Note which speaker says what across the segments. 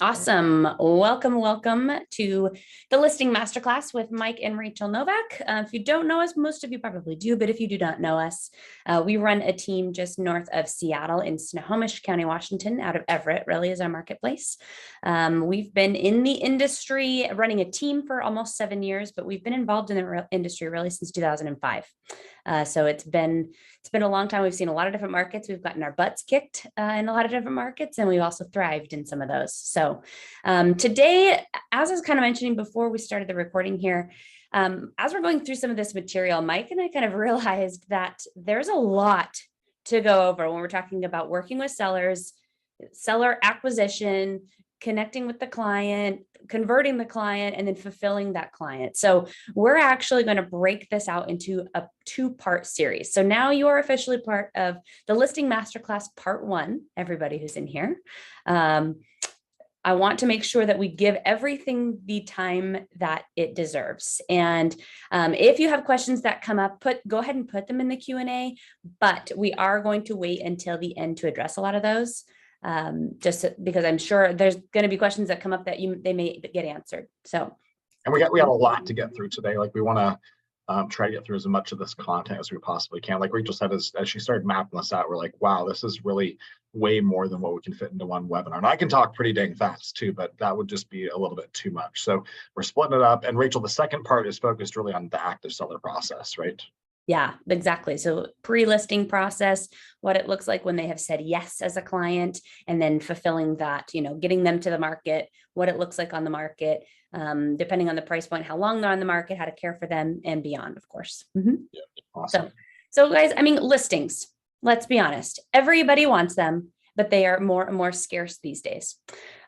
Speaker 1: Awesome. Welcome to the Listing Masterclass with Mike and Rachel Novak. If you don't know us, most of you probably do, but if you do not know us, we run a team just north of Seattle in Snohomish County, Washington, out of Everett, really is our marketplace. We've been in the industry running a team for almost 7 years, but we've been involved in the industry really since 2005. So it's been a long time. We've seen a lot of different markets. We've gotten our butts kicked in a lot of different markets, and we've also thrived in some of those. So today, as I was kind of mentioning before we started the recording here, as we're going through some of this material, Mike and I kind of realized that there's a lot to go over when we're talking about working with sellers, seller acquisition, connecting with the client, converting the client, and then fulfilling that client. So we're actually going to break this out into a 2-part series. So now you are officially part of the Listing Masterclass Part 1, everybody who's in here. I want to make sure that we give everything the time that it deserves. And if you have questions that come up, go ahead and put them in the Q&A, but we are going to wait until the end to address a lot of those. Just because I'm sure there's going to be questions that come up that they may get answered. So,
Speaker 2: and we have a lot to get through today. Like we want to try to get through as much of this content as we possibly can. Like Rachel said, as she started mapping this out, we're like, wow, this is really way more than what we can fit into one webinar. And I can talk pretty dang fast too, but that would just be a little bit too much. So we're splitting it up. And Rachel, the second part is focused really on the active seller process, right?
Speaker 1: Yeah, exactly. So pre-listing process, what it looks like when they have said yes as a client, and then fulfilling that, getting them to the market, what it looks like on the market, depending on the price point, how long they're on the market, how to care for them, and beyond, of course. Mm-hmm.
Speaker 2: Yeah, awesome.
Speaker 1: So guys, listings, let's be honest, everybody wants them, but they are more and more scarce these days.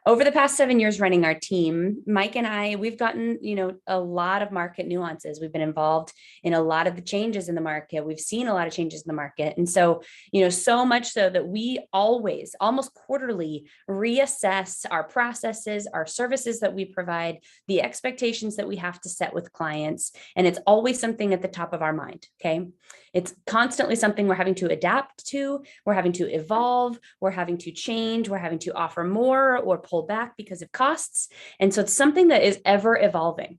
Speaker 1: Over the past 7 years running our team, Mike and I, we've gotten, a lot of market nuances. We've been involved in a lot of the changes in the market. We've seen a lot of changes in the market. And so, so much so that we always, almost quarterly, reassess our processes, our services that we provide, the expectations that we have to set with clients. And it's always something at the top of our mind, okay? It's constantly something we're having to adapt to, we're having to evolve, we're having to change, we're having to offer more or pull back because of costs. And so it's something that is ever evolving.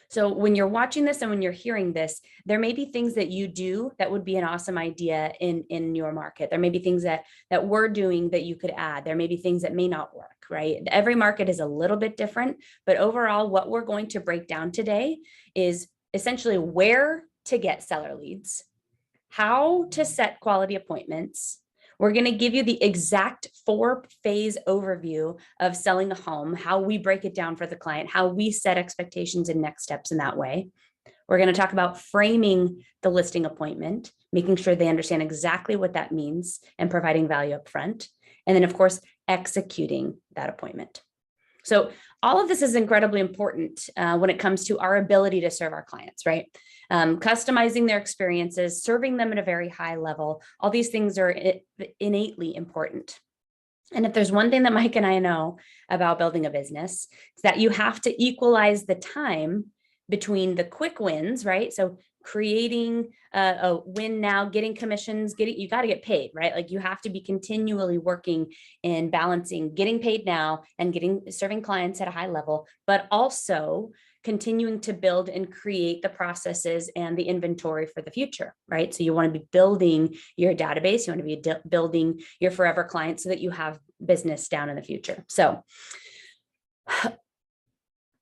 Speaker 1: So when you're watching this and when you're hearing this, there may be things that you do that would be an awesome idea in your market. There may be things that we're doing that you could add. There may be things that may not work, right? Every market is a little bit different, but overall, what we're going to break down today is essentially where to get seller leads, how to set quality appointments. We're going to give you the exact 4-phase overview of selling a home, how we break it down for the client, how we set expectations and next steps in that way. We're going to talk about framing the listing appointment, making sure they understand exactly what that means and providing value up front. And then, of course, executing that appointment. So all of this is incredibly important when it comes to our ability to serve our clients, right? Customizing their experiences, serving them at a very high level. All these things are innately important. And if there's one thing that Mike and I know about building a business, it's that you have to equalize the time between the quick wins, right? So creating a win now, getting commissions, you got to get paid, right? Like you have to be continually working and balancing getting paid now and serving clients at a high level, but also continuing to build and create the processes and the inventory for the future, right? So you want to be building your database, you want to be building your forever clients so that you have business down in the future. So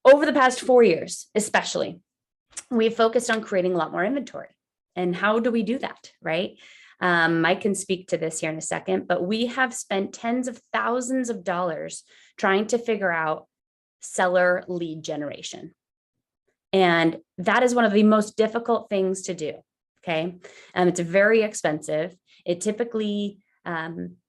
Speaker 1: over the past 4 years, especially, we've focused on creating a lot more inventory. And how do we do that, right? I can speak to this here in a second, but we have spent tens of thousands of dollars trying to figure out seller lead generation. And that is one of the most difficult things to do, okay? It's very expensive. It typically,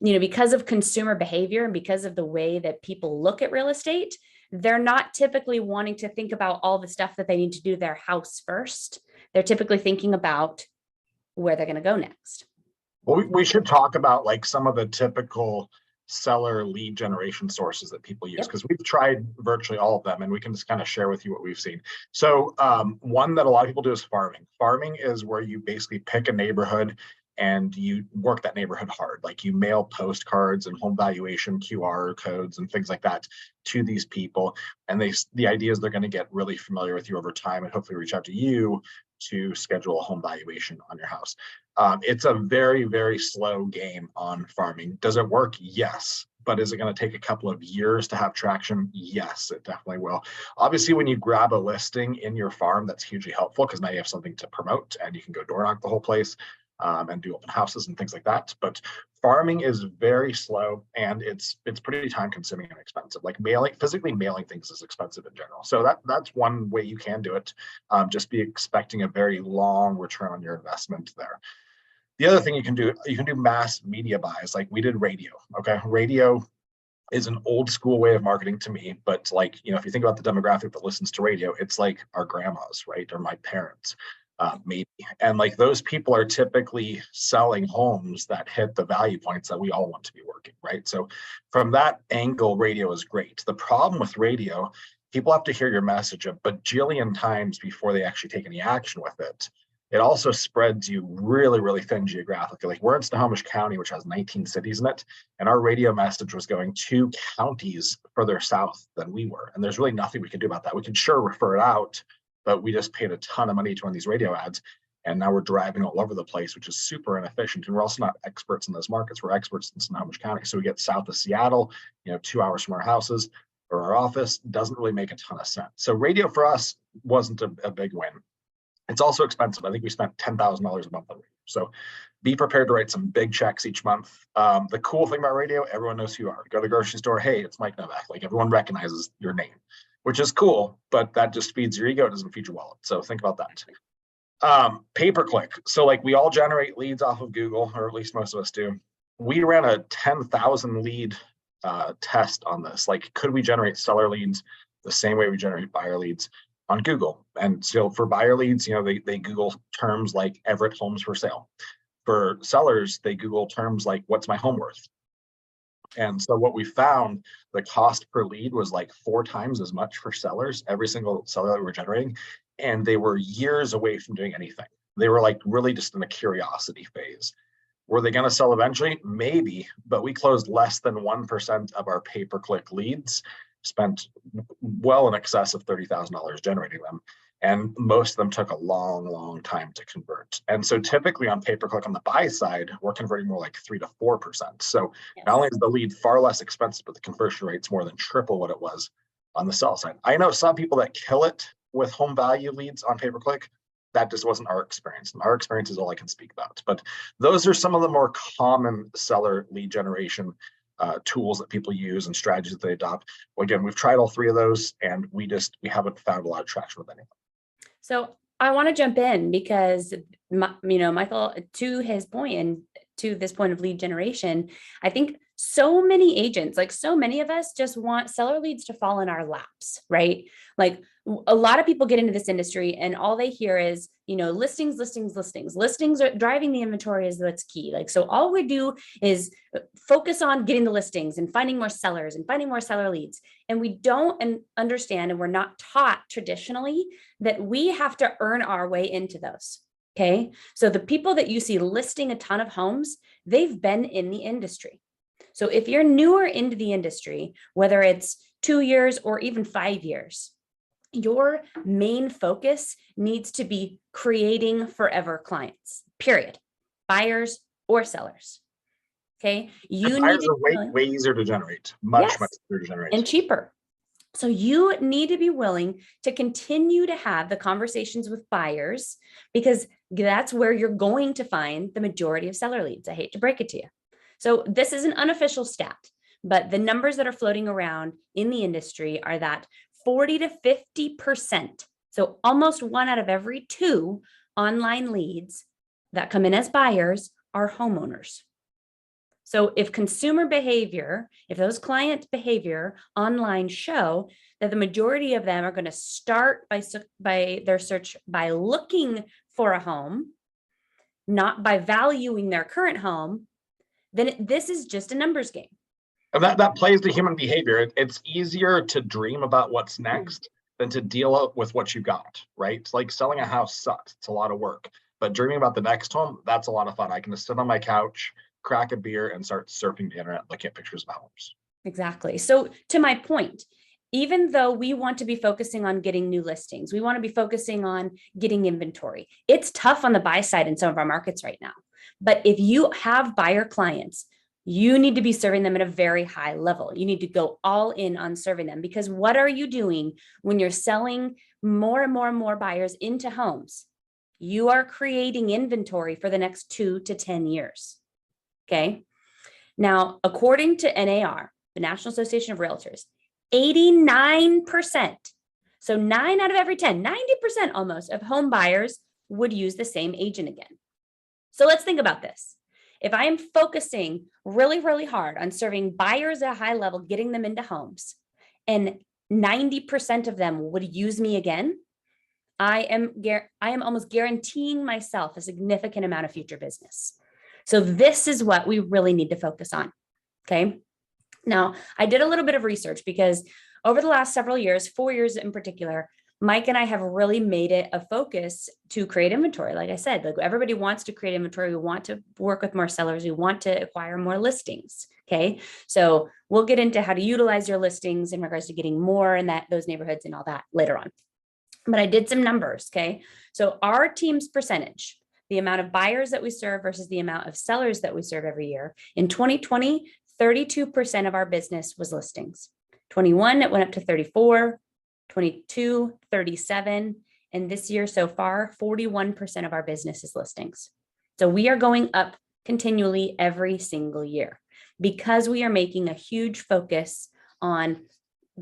Speaker 1: because of consumer behavior and because of the way that people look at real estate, they're not typically wanting to think about all the stuff that they need to do to their house first. They're typically thinking about where they're going to go next.
Speaker 2: Well, we should talk about like some of the typical seller lead generation sources that people use, because we've tried virtually all of them and we can just kind of share with you what we've seen. So one that a lot of people do is farming. Farming is where you basically pick a neighborhood and you work that neighborhood hard. Like you mail postcards and home valuation QR codes and things like that to these people. And the idea is they're going to get really familiar with you over time and hopefully reach out to you to schedule a home valuation on your house. It's a very, very slow game on farming. Does it work? Yes. But is it going to take a couple of years to have traction? Yes, it definitely will. Obviously, when you grab a listing in your farm, that's hugely helpful because now you have something to promote and you can go door knock the whole place and do open houses and things like that. But farming is very slow and it's pretty time consuming and expensive. Like physically mailing things is expensive in general. So that's one way you can do it. Just be expecting a very long return on your investment there. The other thing you can do mass media buys, like we did radio. Okay, radio is an old school way of marketing to me, but like, if you think about the demographic that listens to radio, it's like our grandmas, right, or my parents, maybe. And like those people are typically selling homes that hit the value points that we all want to be working, right? So from that angle, radio is great. The problem with radio, people have to hear your message a bajillion times before they actually take any action with it. It also spreads you really, really thin geographically. Like we're in Snohomish County, which has 19 cities in it, and our radio message was going 2 counties further south than we were. And there's really nothing we can do about that. We can sure refer it out, but we just paid a ton of money to run these radio ads. And now we're driving all over the place, which is super inefficient. And we're also not experts in those markets. We're experts in Snohomish County. So we get south of Seattle, 2 hours from our houses or our office, doesn't really make a ton of sense. So radio for us wasn't a big win. It's also expensive. I think we spent $10,000 a month on radio. So be prepared to write some big checks each month. The cool thing about radio, everyone knows who you are. Go to the grocery store, hey, it's Mike Novak. Like everyone recognizes your name, which is cool, but that just feeds your ego. It doesn't feed your wallet. So think about that. Pay-per-click. So like we all generate leads off of Google, or at least most of us do. We ran a 10,000 lead test on this. Like, could we generate seller leads the same way we generate buyer leads on Google? And so for buyer leads, they Google terms like Everett homes for sale. For sellers, they Google terms like what's my home worth. And so what we found, the cost per lead was like 4 times as much for sellers, every single seller that we were generating. And they were years away from doing anything. They were like really just in a curiosity phase. Were they going to sell eventually? Maybe, but we closed less than 1% of our pay-per-click leads, spent well in excess of $30,000 generating them. And most of them took a long, long time to convert. And so typically on pay-per-click on the buy side, we're converting more like 3 to 4%. So not only is the lead far less expensive, but the conversion rate's more than triple what it was on the sell side. I know some people that kill it with home value leads on pay-per-click. That just wasn't our experience. And our experience is all I can speak about. But those are some of the more common seller lead generation tools that people use and strategies that they adopt. Well, again, we've tried all 3 of those, and we haven't found a lot of traction with any of them.
Speaker 1: So I want to jump in because, Michael, to his point and to this point of lead generation, I think so many agents, like so many of us, just want seller leads to fall in our laps, right? Like a lot of people get into this industry and all they hear is, listings. Listings are driving the inventory is what's key. Like, so all we do is focus on getting the listings and finding more sellers and finding more seller leads. And we don't understand, and we're not taught traditionally that we have to earn our way into those. Okay. So the people that you see listing a ton of homes, they've been in the industry. So if you're newer into the industry, whether it's 2 years or even 5 years, your main focus needs to be creating forever clients, period. Buyers or sellers. Okay.
Speaker 2: Buyers are way easier to generate, much easier to generate.
Speaker 1: And cheaper. So you need to be willing to continue to have the conversations with buyers because that's where you're going to find the majority of seller leads. I hate to break it to you. So this is an unofficial stat, but the numbers that are floating around in the industry are that 40 to 50%, so almost 1 out of every 2 online leads that come in as buyers are homeowners. So if consumer behavior, if those client behavior online show that the majority of them are going to start by their search by looking for a home, not by valuing their current home, then this is just a numbers game.
Speaker 2: And that plays to human behavior. It's easier to dream about what's next than to deal with what you got, right? It's like selling a house sucks. It's a lot of work. But dreaming about the next home, that's a lot of fun. I can just sit on my couch, crack a beer, and start surfing the internet, looking at pictures of homes.
Speaker 1: Exactly. So to my point, even though we want to be focusing on getting new listings, we want to be focusing on getting inventory. It's tough on the buy side in some of our markets right now. But if you have buyer clients, you need to be serving them at a very high level. You need to go all in on serving them, because what are you doing when you're selling more and more and more buyers into homes? You are creating inventory for the next 2 to 10 years. Okay. Now, according to NAR, the National Association of Realtors, 89%, so 9 out of every 10, 90% almost of home buyers would use the same agent again. So let's think about this. If I am focusing really, really hard on serving buyers at a high level, getting them into homes, and 90% of them would use me again, I am almost guaranteeing myself a significant amount of future business. So this is what we really need to focus on. Okay. Now, I did a little bit of research because over the last several years, 4 years in particular, Mike and I have really made it a focus to create inventory. Like I said, like everybody wants to create inventory. We want to work with more sellers. We want to acquire more listings. Okay. So we'll get into how to utilize your listings in regards to getting more in those neighborhoods and all that later on. But I did some numbers. Okay. So our team's percentage, the amount of buyers that we serve versus the amount of sellers that we serve every year, in 2020, 32% of our business was listings. 21, it went up to 34, 22, 37. And this year so far, 41% of our business is listings. So we are going up continually every single year because we are making a huge focus on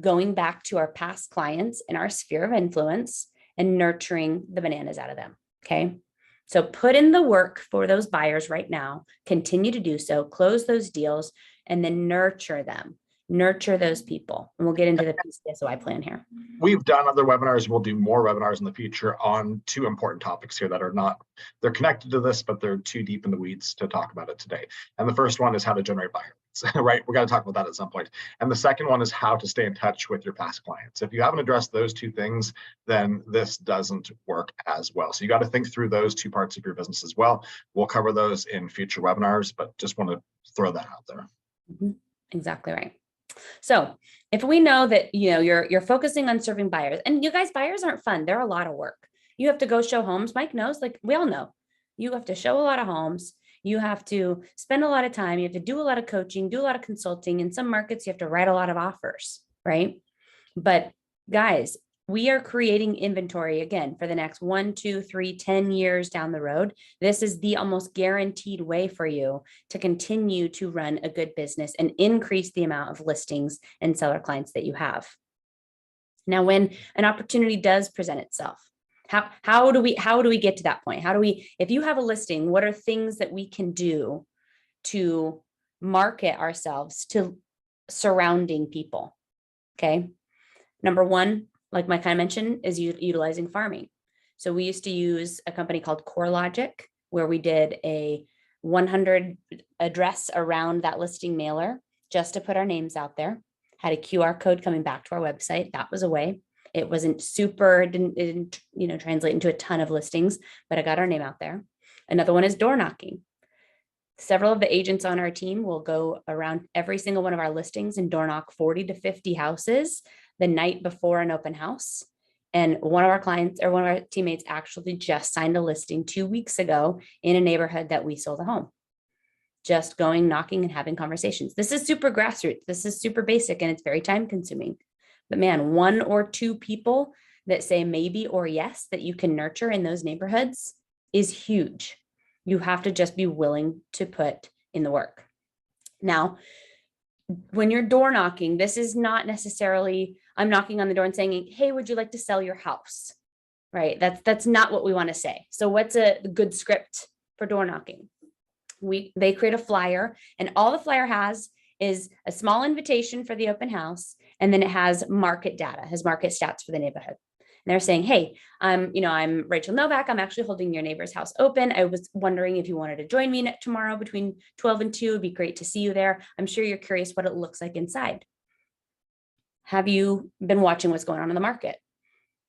Speaker 1: going back to our past clients in our sphere of influence and nurturing the bananas out of them. Okay. So put in the work for those buyers right now, continue to do so, close those deals, and then nurture them, nurture those people. And we'll get into the PCSOI plan here.
Speaker 2: We've done other webinars. We'll do more webinars in the future on 2 important topics here that are not, they're connected to this, but they're too deep in the weeds to talk about it today. And the first one is how to generate buyers, right? We're going to talk about that at some point. And the second one is how to stay in touch with your past clients. If you haven't addressed those 2 things, then this doesn't work as well. So you got to think through those 2 parts of your business as well. We'll cover those in future webinars, but just want to throw that out there.
Speaker 1: Mm-hmm. Exactly right. So if we know that, you're focusing on serving buyers, and you guys, buyers aren't fun. They're a lot of work. You have to go show homes. Mike knows, like we all know, you have to show a lot of homes. You have to spend a lot of time. You have to do a lot of coaching, do a lot of consulting. In some markets, you have to write a lot of offers, right? But guys, we are creating inventory again for the next 1, 2, 3, 10 years down the road. This is the almost guaranteed way for you to continue to run a good business and increase the amount of listings and seller clients that you have. Now, when an opportunity does present itself, how do we get to that point? If you have a listing, what are things that we can do to market ourselves to surrounding people? Okay. Number 1, like Mike kind of mentioned, is utilizing farming. So we used to use a company called CoreLogic, where we did a 100 address around that listing mailer just to put our names out there. Had a QR code coming back to our website. That was a way. It wasn't super, didn't translate into a ton of listings, but I got our name out there. Another one is door knocking. Several of the agents on our team will go around every single one of our listings and door knock 40 to 50 houses the night before an open house. And one of our clients or one of our teammates actually just signed a listing 2 weeks ago in a neighborhood that we sold a home. Just going, knocking, and having conversations. This is super grassroots. This is super basic, and it's very time consuming. But man, 1 or 2 people that say maybe or yes that you can nurture in those neighborhoods is huge. You have to just be willing to put in the work. Now, when you're door knocking, this is not necessarily, I'm knocking on the door and saying, hey, would you like to sell your house? Right? That's not what we want to say. So what's a good script for door knocking? They create a flyer, and all the flyer has is a small invitation for the open house. And then it has market data, has market stats for the neighborhood. And they're saying, hey, I'm Rachel Novak. I'm actually holding your neighbor's house open. I was wondering if you wanted to join me tomorrow between 12 and 2. It'd be great to see you there. I'm sure you're curious what it looks like inside. Have you been watching what's going on in the market?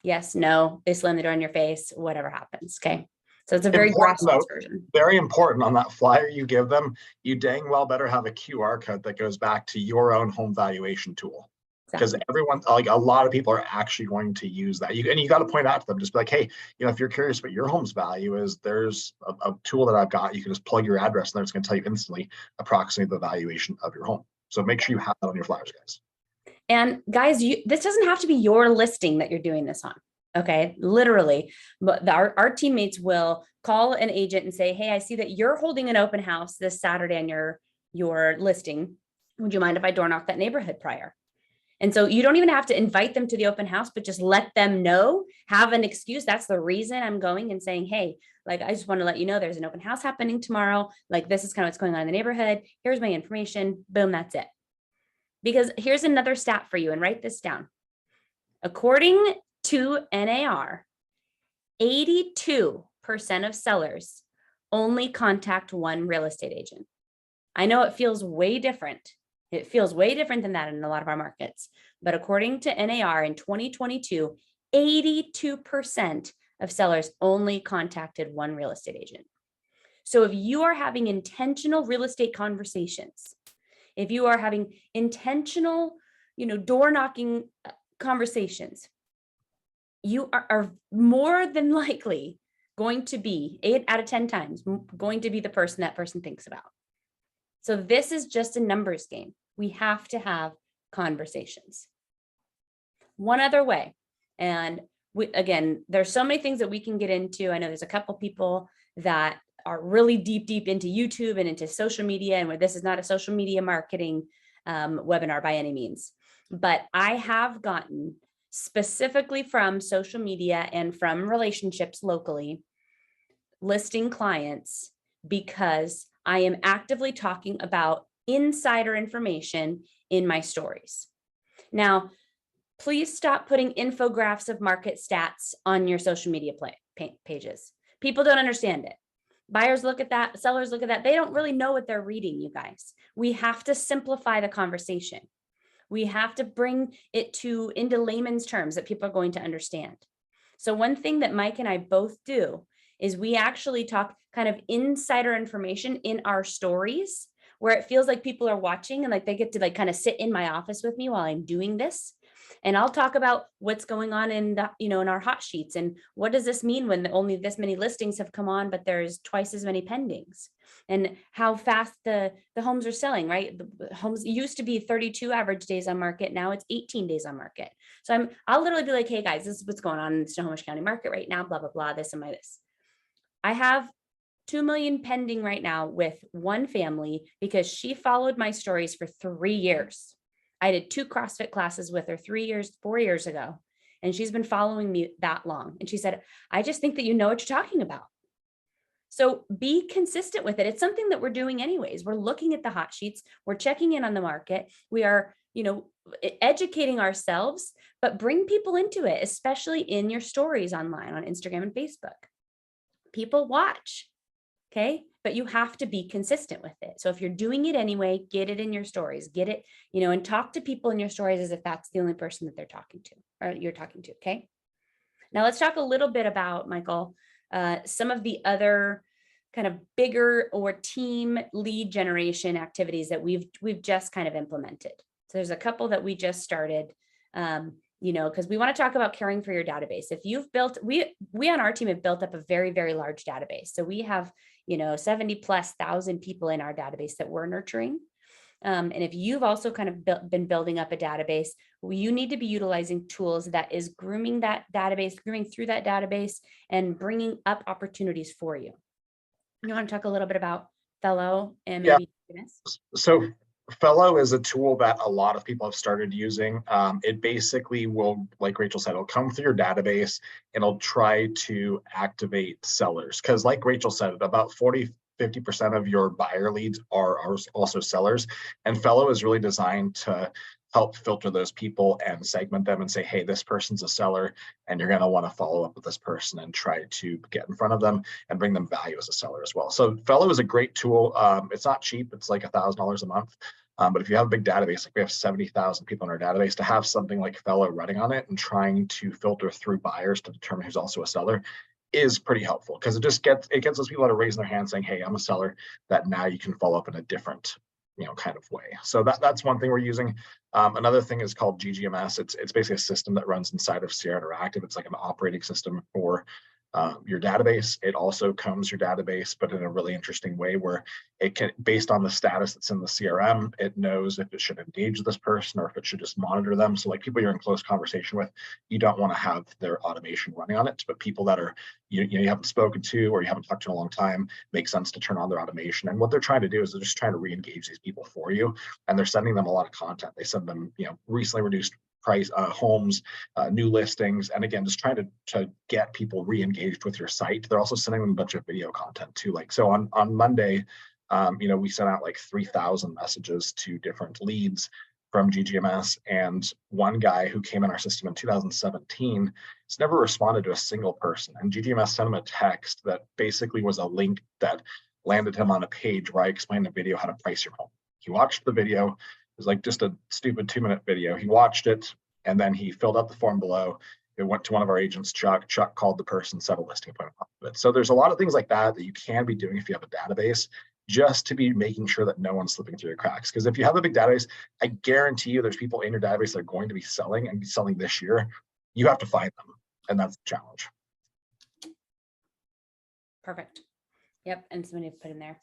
Speaker 1: Yes, no, they slam the door in your face, whatever happens. Okay. So it's a very
Speaker 2: Important
Speaker 1: grassroots
Speaker 2: note,
Speaker 1: version.
Speaker 2: very important on that flyer you give them, you dang well better have a QR code that goes back to your own home valuation tool. Because
Speaker 1: Exactly.
Speaker 2: everyone, like a lot of people are actually going to use that. And you got to point out to them, just be like, hey, if you're curious what your home's value is, there's a tool that I've got. You can just plug your address in there. It's going to tell you instantly approximately the valuation of your home. So make sure you have that on your flyers, guys.
Speaker 1: And guys, this doesn't have to be your listing that you're doing this on. Okay, literally, but our teammates will call an agent and say, hey, I see that you're holding an open house this Saturday on your listing. Would you mind if I door knock that neighborhood prior? And so you don't even have to invite them to the open house, but just let them know, have an excuse. That's the reason I'm going and saying, hey, like, I just want to let you know there's an open house happening tomorrow. Like, this is kind of what's going on in the neighborhood. Here's my information. Boom, that's it. Because here's another stat for you, and write this down. According to NAR, 82% of sellers only contact one real estate agent. I know it feels way different. It feels way different than that in a lot of our markets. But according to NAR in 2022, 82% of sellers only contacted one real estate agent. So if you are having intentional real estate conversations, if you are having intentional, door knocking conversations, you are more than likely going to be 8 out of 10 times going to be the person that person thinks about. So this is just a numbers game. We have to have conversations. One other way, and again, there's so many things that we can get into. I know there's a couple people that are really deep into YouTube and into social media, and where this is not a social media marketing webinar by any means, but I have gotten specifically from social media and from relationships locally listing clients because I am actively talking about insider information in my stories. Now, please stop putting infographics of market stats on your social media pages. People don't understand it. Buyers look at that, sellers look at that. They don't really know what they're reading, you guys. We have to simplify the conversation. We have to bring it into layman's terms that people are going to understand. So one thing that Mike and I both do is we actually talk kind of insider information in our stories where it feels like people are watching and like they get to like kind of sit in my office with me while I'm doing this. And I'll talk about what's going on in the, in our hot sheets and what does this mean when only this many listings have come on, but there's twice as many pendings, and how fast the homes are selling, right? The homes used to be 32 average days on market. Now it's 18 days on market. So I'll literally be like, hey guys, this is what's going on in the Snohomish County market right now, blah, blah, blah, this and my this. I have 2 million pending right now with one family because she followed my stories for 3 years. I did 2 CrossFit classes with her 4 years ago, and she's been following me that long. And she said, I just think that you know what you're talking about. So be consistent with it. It's something that we're doing anyways. We're looking at the hot sheets. We're checking in on the market. We are, educating ourselves, but bring people into it, especially in your stories online on Instagram and Facebook. People watch. Okay. But you have to be consistent with it. So if you're doing it anyway, get it in your stories, get it, and talk to people in your stories as if that's the only person that they're talking to or you're talking to. Okay. Now let's talk a little bit about, Michael, some of the other kind of bigger or team lead generation activities that we've just kind of implemented. So there's a couple that we just started, because we want to talk about caring for your database. If you've built, we on our team have built up a very, very large database. So we have, 70,000+ people in our database that we're nurturing. And if you've also kind of been building up a database, you need to be utilizing tools that is grooming that database, grooming through that database and bringing up opportunities for you. You want to talk a little bit about Fellow and maybe
Speaker 2: So Fellow is a tool that a lot of people have started using. It basically will, like Rachel said, it'll come through your database and it'll try to activate sellers. Because like Rachel said, about 50% of your buyer leads are also sellers. And Fellow is really designed to help filter those people and segment them and say, hey, this person's a seller and you're going to want to follow up with this person and try to get in front of them and bring them value as a seller as well. So Fellow is a great tool. It's not cheap. It's like $1,000 a month. But if you have a big database, like we have 70,000 people in our database, to have something like Fellow running on it and trying to filter through buyers to determine who's also a seller is pretty helpful because it gets those people that are raising their hand saying, hey, I'm a seller, that now you can follow up in a different kind of way. So that's one thing we're using. Another thing is called GGMS. It's basically a system that runs inside of Sierra Interactive. It's like an operating system for your database. It also combs your database, but in a really interesting way where it can, based on the status that's in the CRM, it knows if it should engage this person or if it should just monitor them. So like people you're in close conversation with, you don't want to have their automation running on it, but people that are you haven't spoken to or you haven't talked to in a long time, makes sense to turn on their automation. And what they're trying to do is they're just trying to re-engage these people for you, and they're sending them a lot of content. They send them recently reduced price homes, new listings, and again, just trying to get people re-engaged with your site. They're also sending them a bunch of video content too. Like so on Monday, we sent out like 3,000 messages to different leads from GGMS, and one guy who came in our system in 2017 has never responded to a single person. And GGMS sent him a text that basically was a link that landed him on a page where I explained the video how to price your home. He watched the video. It was like just a stupid 2-minute video. He watched it and then he filled out the form below. It went to one of our agents, Chuck. Chuck called the person, set a listing appointment off of it. So there's a lot of things like that you can be doing if you have a database, just to be making sure that no one's slipping through your cracks. Because if you have a big database, I guarantee you there's people in your database that are going to be selling and be selling this year. You have to find them, and that's the challenge.
Speaker 1: Perfect. Yep. And somebody put in there.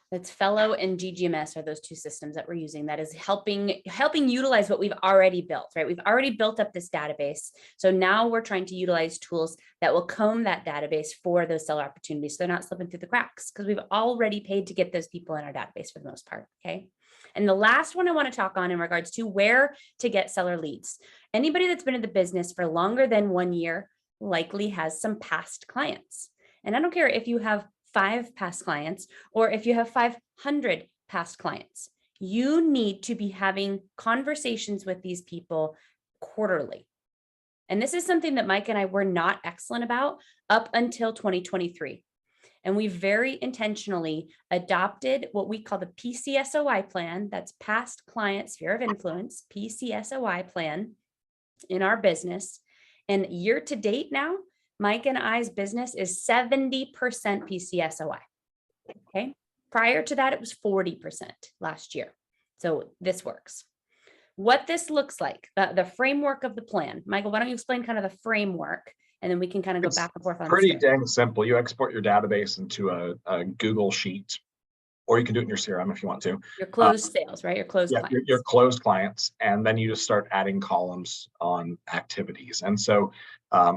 Speaker 1: That's Fellow and GGMS are those two systems that we're using that is helping utilize what we've already built, right? We've already built up this database. So now we're trying to utilize tools that will comb that database for those seller opportunities. So they're not slipping through the cracks because we've already paid to get those people in our database for the most part. Okay. And the last one I want to talk on in regards to where to get seller leads. Anybody that's been in the business for longer than 1 year likely has some past clients. And I don't care if you have 5 past clients or if you have 500 past clients, you need to be having conversations with these people quarterly. And this is something that Mike and I were not excellent about up until 2023. And we very intentionally adopted what we call the PCSOI plan. That's Past Client Sphere of Influence, PCSOI plan in our business. And year to date now, Mike and I's business is 70% PCSOI. Okay. Prior to that, it was 40% last year. So this works. What this looks like, the framework of the plan. Michael, why don't you explain kind of the framework, and then we can kind of go back and forth on
Speaker 2: pretty dang simple. You export your database into a Google Sheet, or you can do it in your CRM if you want to.
Speaker 1: Your closed sales, right? Your closed clients.
Speaker 2: Your closed clients. And then you just start adding columns on activities. And so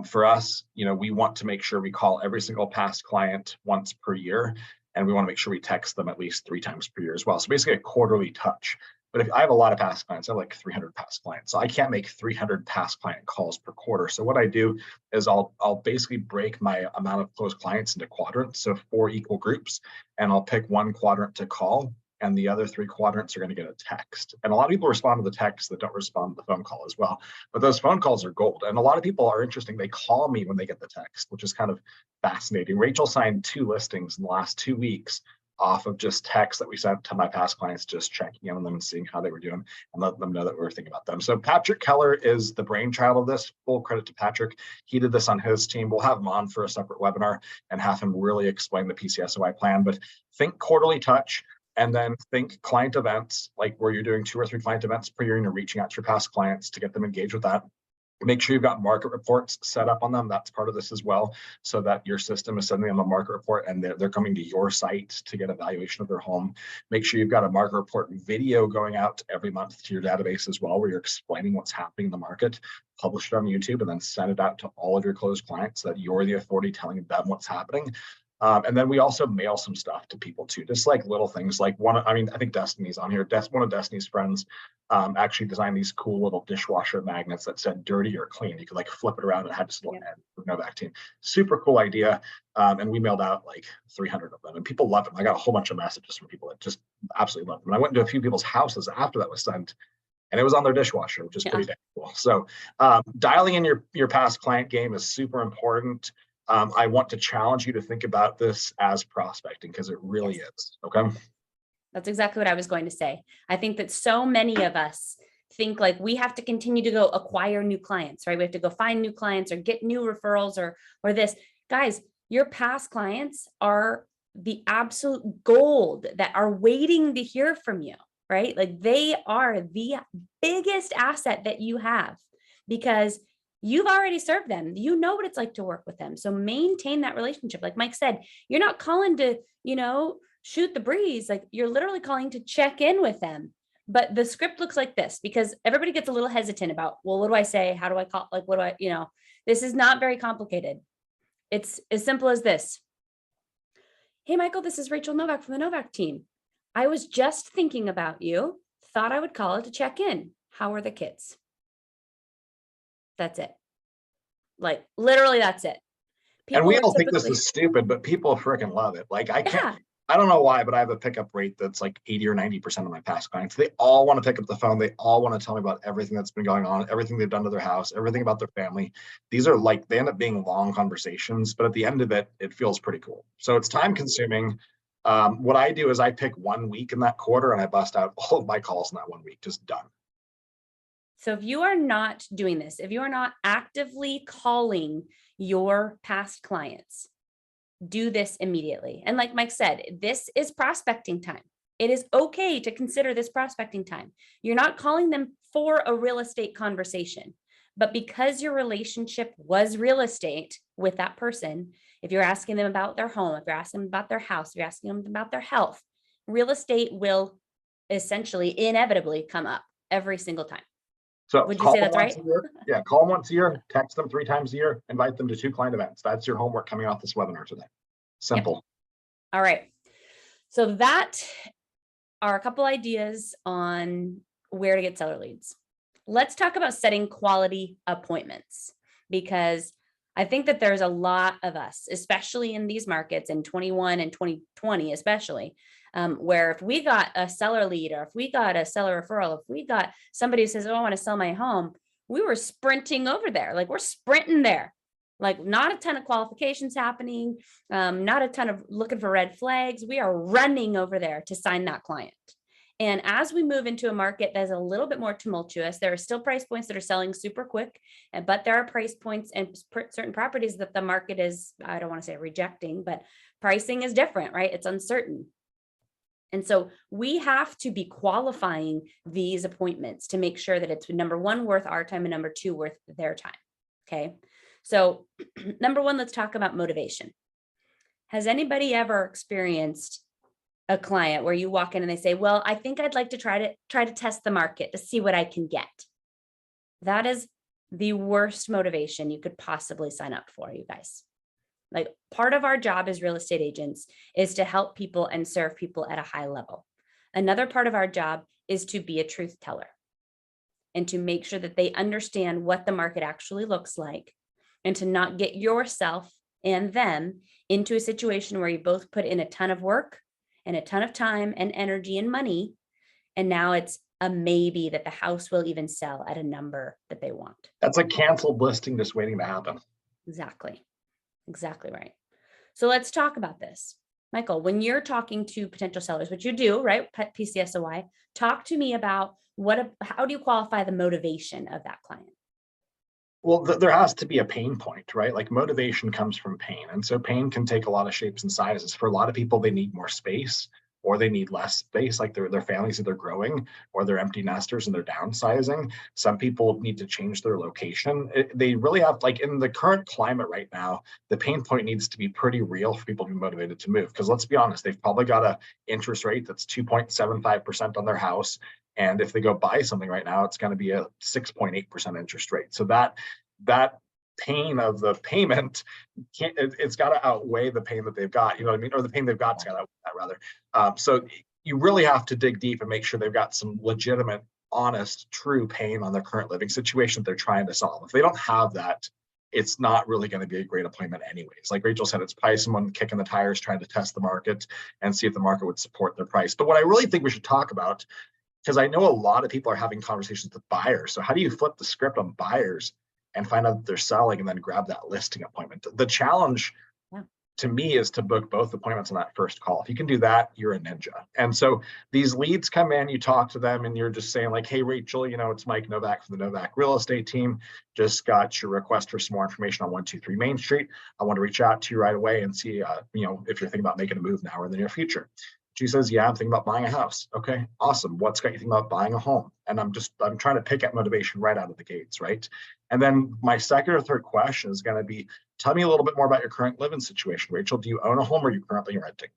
Speaker 2: for us, we want to make sure we call every single past client once per year. And we want to make sure we text them at least 3 times per year as well. So basically a quarterly touch. But if I have a lot of past clients, I have like 300 past clients. So I can't make 300 past client calls per quarter. So what I do is I'll basically break my amount of closed clients into quadrants, so 4 equal groups, and I'll pick 1 quadrant to call, and the other 3 quadrants are going to get a text. And a lot of people respond to the text that don't respond to the phone call as well. But those phone calls are gold. And a lot of people are interesting. They call me when they get the text, which is kind of fascinating. Rachel signed 2 listings in the last 2 weeks off of just text that we sent to my past clients, just checking in on them and seeing how they were doing and letting them know that we were thinking about them. So Patrick Keller is the brainchild of this. Full credit to Patrick. He did this on his team. We'll have him on for a separate webinar and have him really explain the PCSOI plan. But think quarterly touch, and then think client events, like where you're doing 2 or 3 client events per year and you're reaching out to your past clients to get them engaged with that. Make sure you've got market reports set up on them. That's part of this as well, so that your system is sending them a market report and they're coming to your site to get a valuation of their home. Make sure you've got a market report video going out every month to your database as well, where you're explaining what's happening in the market. Publish it on YouTube and then send it out to all of your closed clients so that you're the authority telling them what's happening. And then we also mail some stuff to people too, just like little things like I think Destiny's on here. One of Destiny's friends actually designed these cool little dishwasher magnets that said dirty or clean. You could like flip it around and it had this little head with no vacuum. Super cool idea. And we mailed out like 300 of them and people loved them. I got a whole bunch of messages from people that just absolutely loved them. And I went into a few people's houses after that was sent, and it was on their dishwasher, which is pretty dang cool. So dialing in your past client game is super important. I want to challenge you to think about this as prospecting, because it really is. Okay.
Speaker 1: That's exactly what I was going to say. I think that so many of us think like we have to continue to go acquire new clients, right? We have to go find new clients or get new referrals or this. Guys, Your past clients are the absolute gold that are waiting to hear from you, right? Like they are the biggest asset that you have because you've already served them. You know what it's like to work with them. So maintain that relationship. Like Mike said, you're not calling to, shoot the breeze. Like you're literally calling to check in with them. But the script looks like this because everybody gets a little hesitant about, well, what do I say? How do I call? Like, what do I, this is not very complicated. It's as simple as this. Hey, Michael, this is Rachel Novak from the Novak team. I was just thinking about you. Thought I would call it to check in. How are the kids? That's it. Like literally that's it.
Speaker 2: And we all think this
Speaker 1: typically,
Speaker 2: is stupid, but people freaking love it. Like
Speaker 1: yeah,
Speaker 2: I don't know why, but I have a pickup rate that's like 80 or 90% of my past clients. They all want to pick up the phone. They all want to tell me about everything that's been going on, everything they've done to their house, everything about their family. These are like, they end up being long conversations, but at the end of it, it feels pretty cool. So it's time consuming. What I do is I pick 1 week in that quarter and I bust out all of my calls in that 1 week, just done.
Speaker 1: So if you are not doing this, if you are not actively calling your past clients, do this immediately. And like Mike said, this is prospecting time. It is okay to consider this prospecting time. You're not calling them for a real estate conversation, but because your relationship was real estate with that person, if you're asking them about their home, if you're asking them about their house, if you're asking them about their health, real estate will essentially inevitably come up every single time.
Speaker 2: So
Speaker 1: would you say that's right?
Speaker 2: Yeah, call them once a year, text them 3 times a year, invite them to 2 client events. That's your homework coming off this webinar today. Simple.
Speaker 1: Yep. All right. So that are a couple ideas on where to get seller leads. Let's talk about setting quality appointments because I think that there's a lot of us, especially in these markets in 21 and 2020, especially, where if we got a seller lead or if we got a seller referral, if we got somebody who says, oh, I want to sell my home, we were sprinting over there. Like we're sprinting there, like not a ton of qualifications happening, not a ton of looking for red flags. We are running over there to sign that client. And as we move into a market that's a little bit more tumultuous, there are still price points that are selling super quick, but there are price points and certain properties that the market is, I don't want to say rejecting, but pricing is different, right? It's uncertain. And so we have to be qualifying these appointments to make sure that it's number one, worth our time, and number two, worth their time. Okay. So number one, let's talk about motivation. Has anybody ever experienced a client where you walk in and they say, well, I think I'd like to try to test the market to see what I can get? That is the worst motivation you could possibly sign up for, you guys. Like part of our job as real estate agents is to help people and serve people at a high level. Another part of our job is to be a truth teller and to make sure that they understand what the market actually looks like and to not get yourself and them into a situation where you both put in a ton of work and a ton of time and energy and money. And now it's a maybe that the house will even sell at a number that they want.
Speaker 2: That's a canceled listing just waiting to happen.
Speaker 1: Exactly. Exactly right. So let's talk about this. Michael, when you're talking to potential sellers, which you do, right? PCSOI, talk to me about how do you qualify the motivation of that client?
Speaker 2: Well, there has to be a pain point, right? Like motivation comes from pain. And so pain can take a lot of shapes and sizes. For a lot of people, they need more space or they need less space, like their families either growing or they're empty nesters and they're downsizing. Some people need to change their location. They really have, like in the current climate right now, the pain point needs to be pretty real for people to be motivated to move. Because let's be honest, they've probably got an interest rate that's 2.75% on their house. And if they go buy something right now, it's going to be a 6.8% interest rate. So that pain of the payment, it's got to outweigh the pain that they've got, you know what I mean? Or the pain they've got, got to outweigh that rather. So you really have to dig deep and make sure they've got some legitimate, honest, true pain on their current living situation that they're trying to solve. If they don't have that, it's not really going to be a great appointment anyways. Like Rachel said, it's probably someone kicking the tires, trying to test the market and see if the market would support their price. But what I really think we should talk about, because I know a lot of people are having conversations with buyers. So how do you flip the script on buyers and find out that they're selling and then grab that listing appointment? The challenge to me is to book both appointments on that first call. If you can do that, you're a ninja. And so these leads come in, you talk to them, and you're just saying like, hey, Rachel, it's Mike Novak from the Novak Real Estate Team. Just got your request for some more information on 123 Main Street. I want to reach out to you right away and see, if you're thinking about making a move now or in the near future. She says, yeah, I'm thinking about buying a house. Okay, awesome. What's got you thinking about buying a home? And I'm trying to pick up motivation right out of the gates, right? And then my second or third question is going to be, tell me a little bit more about your current living situation. Rachel, do you own a home or are you currently renting?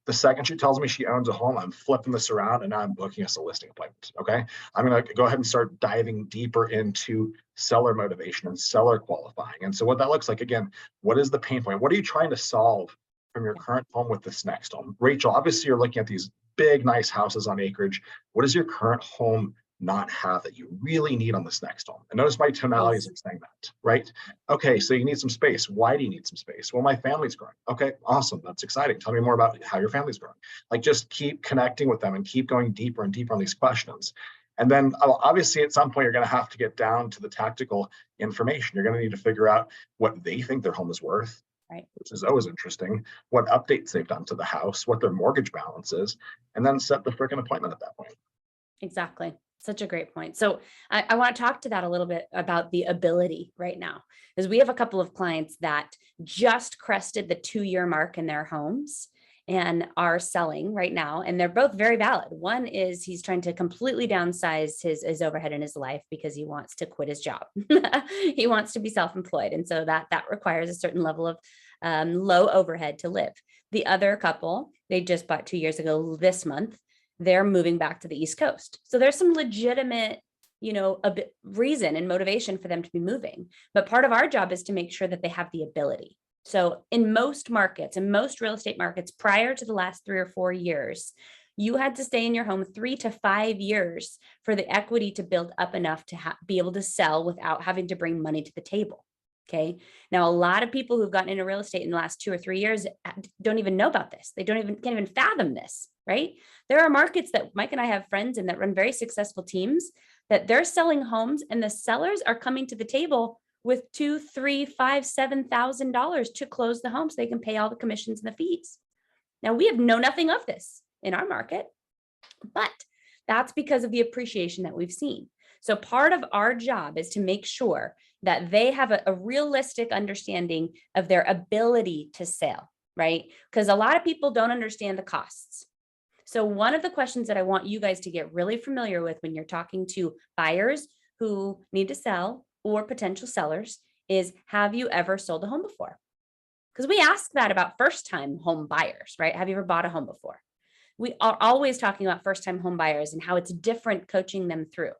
Speaker 2: The second she tells me she owns a home, I'm flipping this around and now I'm booking us a listing appointment. Okay. I'm going to go ahead and start diving deeper into seller motivation and seller qualifying. And so what that looks like, again, what is the pain point? What are you trying to solve from your current home with this next home? Rachel, obviously you're looking at these big, nice houses on acreage. What does your current home not have that you really need on this next home? And notice my tonality is saying that, right? Okay, so you need some space. Why do you need some space? Well, my family's growing. Okay, awesome. That's exciting. Tell me more about how your family's growing. Like, just keep connecting with them and keep going deeper and deeper on these questions. And then obviously at some point, you're going to have to get down to the tactical information. You're going to need to figure out what they think their home is worth,
Speaker 1: right,
Speaker 2: which is always interesting, what updates they've done to the house, what their mortgage balance is, and then set the freaking appointment at that point.
Speaker 1: Exactly. Such a great point. So I want to talk to that a little bit about the ability right now, because we have a couple of clients that just crested the 2-year mark in their homes and are selling right now. And they're both very valid. One is he's trying to completely downsize his overhead in his life because he wants to quit his job. He wants to be self-employed. And so that requires a certain level of low overhead to live. The other couple, they just bought 2 years ago this month. They're moving back to the East Coast. So there's some legitimate, a bit reason and motivation for them to be moving. But part of our job is to make sure that they have the ability. So in most markets, in most real estate markets, prior to the last 3 or 4 years, you had to stay in your home 3 to 5 years for the equity to build up enough to be able to sell without having to bring money to the table. Okay. Now, a lot of people who've gotten into real estate in the last 2 or 3 years don't even know about this. They can't even fathom this, right? There are markets that Mike and I have friends in that run very successful teams that they're selling homes and the sellers are coming to the table with $2,000, $3,000, $5,000, $7,000 to close the home so they can pay all the commissions and the fees. Now, we have know nothing of this in our market, but that's because of the appreciation that we've seen. So part of our job is to make sure that they have a realistic understanding of their ability to sell, right? Because a lot of people don't understand the costs. So one of the questions that I want you guys to get really familiar with when you're talking to buyers who need to sell or potential sellers is, have you ever sold a home before? Because we ask that about first-time home buyers, right? Have you ever bought a home before? We are always talking about first-time home buyers and how it's different coaching them through.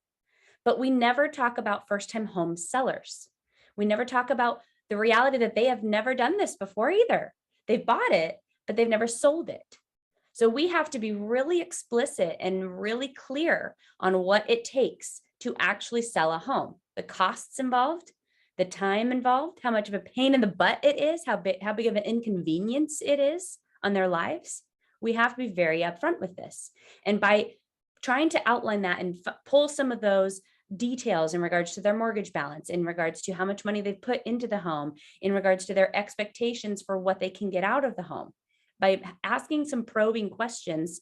Speaker 1: But we never talk about first-time home sellers. We never talk about the reality that they have never done this before either. They've bought it, but they've never sold it. So we have to be really explicit and really clear on what it takes to actually sell a home, the costs involved, the time involved, how much of a pain in the butt it is, how big of an inconvenience it is on their lives. We have to be very upfront with this. And by trying to outline that and pull some of those details in regards to their mortgage balance, in regards to how much money they've put into the home, in regards to their expectations for what they can get out of the home, by asking some probing questions,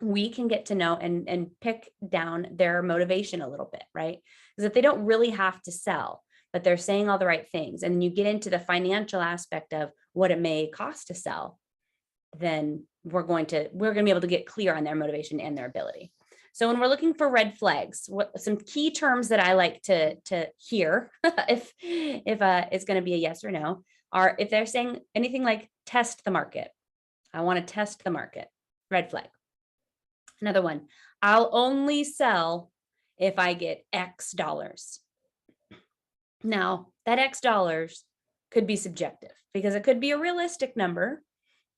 Speaker 1: we can get to know and pick down their motivation a little bit, right? Because if they don't really have to sell, but they're saying all the right things, and you get into the financial aspect of what it may cost to sell, then we're going to be able to get clear on their motivation and their ability. So when we're looking for red flags, some key terms that I like to hear, if it's going to be a yes or no, are if they're saying anything like test the market. I want to test the market. Red flag. Another one, I'll only sell if I get X dollars. Now, that X dollars could be subjective because it could be a realistic number,